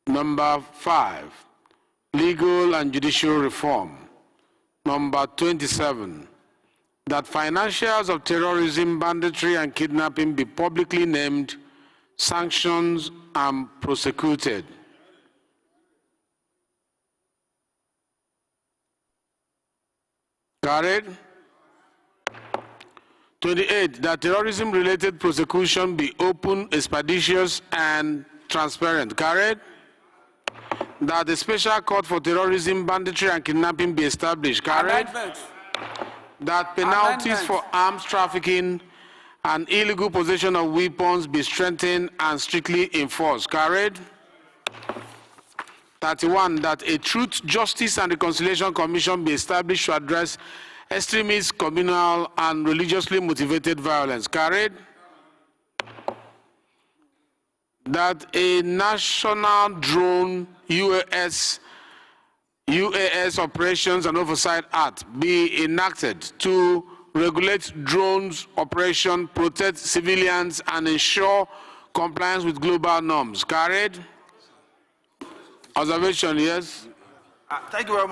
Number 5, legal and judicial reform. Number 27, that financiers of terrorism, banditry, and kidnapping be publicly named, sanctioned, and prosecuted. Carried. 28, that terrorism-related prosecution be open, expeditious, and transparent. Carried. That the Special Court for Terrorism, Banditry, and Kidnapping be established. Carried. That penalties for arms trafficking and illegal possession of weapons be strengthened and strictly enforced. Carried. 31, that a Truth, Justice, and Reconciliation Commission be established to address extremist, communal, and religiously motivated violence. Carried. That a national drone UAS Operations and Oversight Act be enacted to regulate drones operation, protect civilians, and ensure compliance with global norms. Carried. Observation, yes? Thank you very much.